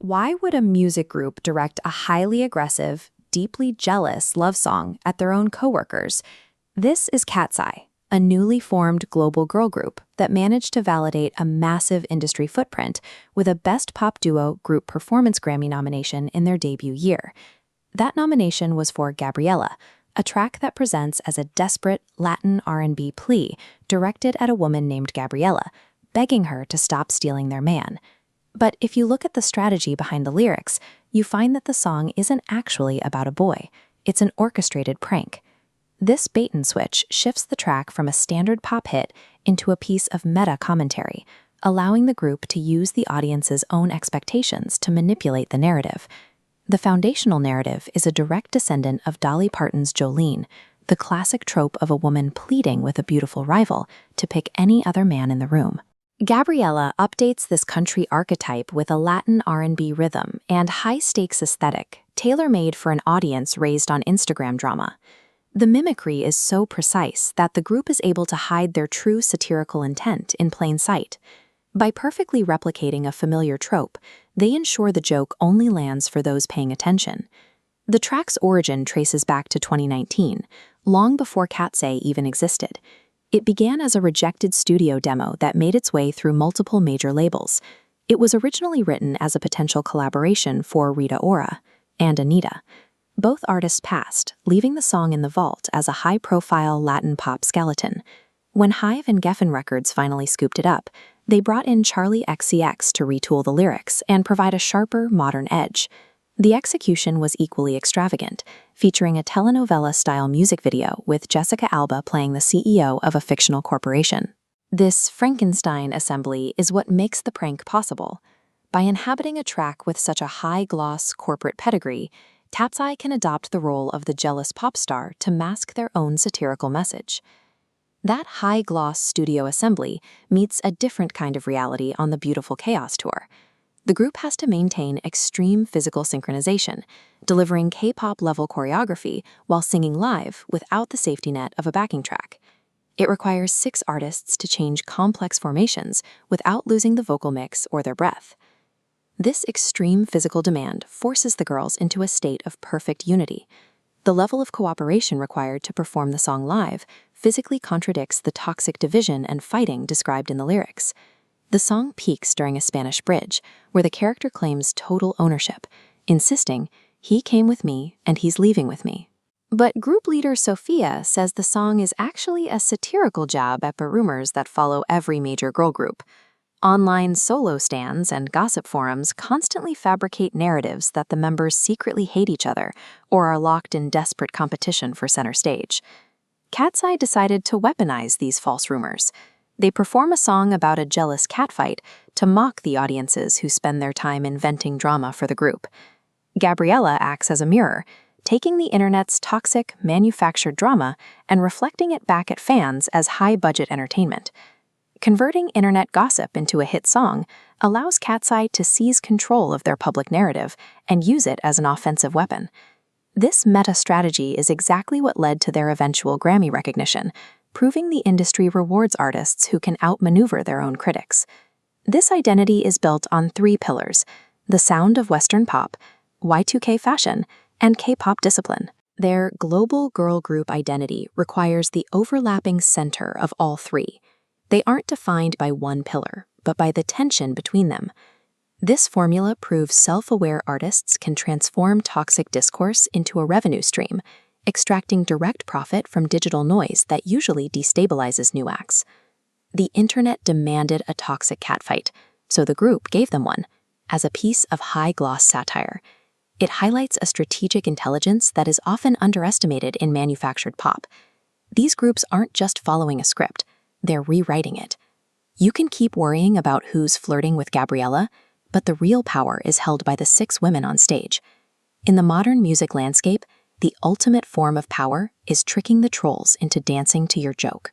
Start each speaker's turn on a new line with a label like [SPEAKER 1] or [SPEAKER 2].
[SPEAKER 1] Why would a music group direct a highly aggressive, deeply jealous love song at their own coworkers? This is KATSEYE, a newly formed global girl group that managed to validate a massive industry footprint with a Best Pop Duo Group Performance Grammy nomination in their debut year. That nomination was for Gabriela, a track that presents as a desperate Latin R&B plea directed at a woman named Gabriela, begging her to stop stealing their man. But if you look at the strategy behind the lyrics, you find that the song isn't actually about a boy. It's an orchestrated prank. This bait-and-switch shifts the track from a standard pop hit into a piece of meta commentary, allowing the group to use the audience's own expectations to manipulate the narrative. The foundational narrative is a direct descendant of Dolly Parton's Jolene, the classic trope of a woman pleading with a beautiful rival to pick any other man in the room. Gabriela updates this country archetype with a Latin R&B rhythm and high-stakes aesthetic, tailor-made for an audience raised on Instagram drama. The mimicry is so precise that the group is able to hide their true satirical intent in plain sight. By perfectly replicating a familiar trope, they ensure the joke only lands for those paying attention. The track's origin traces back to 2019, long before KATSEYE even existed. It began as a rejected studio demo that made its way through multiple major labels. It was originally written as a potential collaboration for Rita Ora and Anita. Both artists passed, leaving the song in the vault as a high-profile Latin pop skeleton. When Hive and Geffen Records finally scooped it up, they brought in Charli XCX to retool the lyrics and provide a sharper, modern edge. The execution was equally extravagant, featuring a telenovela-style music video with Jessica Alba playing the CEO of a fictional corporation. This Frankenstein assembly is what makes the prank possible. By inhabiting a track with such a high-gloss corporate pedigree, KATSEYE can adopt the role of the jealous pop star to mask their own satirical message. That high-gloss studio assembly meets a different kind of reality on the Beautiful Chaos tour. The group has to maintain extreme physical synchronization, delivering K-pop-level choreography while singing live without the safety net of a backing track. It requires 6 artists to change complex formations without losing the vocal mix or their breath. This extreme physical demand forces the girls into a state of perfect unity. The level of cooperation required to perform the song live physically contradicts the toxic division and fighting described in the lyrics. The song peaks during a Spanish bridge, where the character claims total ownership, insisting, "He came with me, and he's leaving with me." But group leader Sophia says the song is actually a satirical jab at the rumors that follow every major girl group. Online solo stands and gossip forums constantly fabricate narratives that the members secretly hate each other or are locked in desperate competition for center stage. KATSEYE decided to weaponize these false rumors. They perform a song about a jealous catfight to mock the audiences who spend their time inventing drama for the group. Gabriela acts as a mirror, taking the internet's toxic, manufactured drama and reflecting it back at fans as high-budget entertainment. Converting internet gossip into a hit song allows KATSEYE to seize control of their public narrative and use it as an offensive weapon. This meta-strategy is exactly what led to their eventual Grammy recognition, proving the industry rewards artists who can outmaneuver their own critics. This identity is built on 3 pillars: the sound of Western pop, Y2K fashion, and K-pop discipline. Their global girl group identity requires the overlapping center of all 3. They aren't defined by one pillar, but by the tension between them. This formula proves self-aware artists can transform toxic discourse into a revenue stream, extracting direct profit from digital noise that usually destabilizes new acts. The internet demanded a toxic catfight, so the group gave them one, as a piece of high-gloss satire. It highlights a strategic intelligence that is often underestimated in manufactured pop. These groups aren't just following a script, they're rewriting it. You can keep worrying about who's flirting with Gabriela, but the real power is held by the 6 women on stage. In the modern music landscape, the ultimate form of power is tricking the trolls into dancing to your joke.